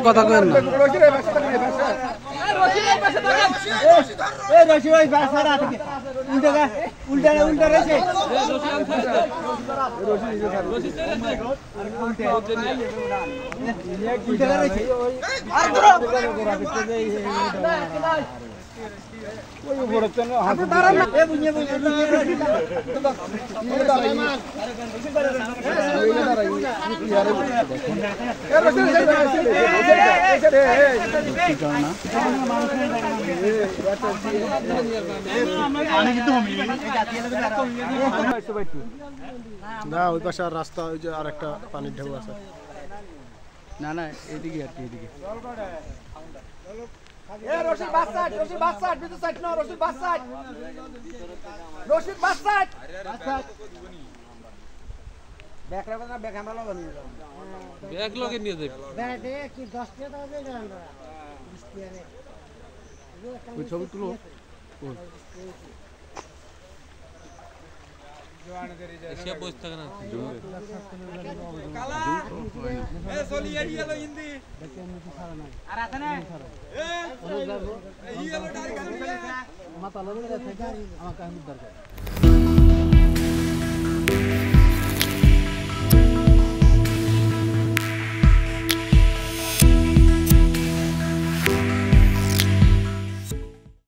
কথা কেন উল্টা রয়েছে না ওই পাশে আর রাস্তা ওই যে আর একটা পানির ঢেউ আছে না না এদিকে আর কি এদিকে রশিদ বাসাট বিদ্যুৎ সাইড না রশিদ বাসাট ব্যাগ রাখবে না ব্যাগ আমরা লগে নিয়ে যাব ব্যাগ লগে নিয়ে যাবে ব্যাগে কি 10 টাকা দেবে না আমরা 20 টাকা ওই ছবি তুলো এসে বসে থাকে না কালা এ সলি এরিয়ালো হিন্দি আর আছে না এ ইয়েলো ডাইরেক্ট মাথা লগে থাকে আমার কাহিনী দরকার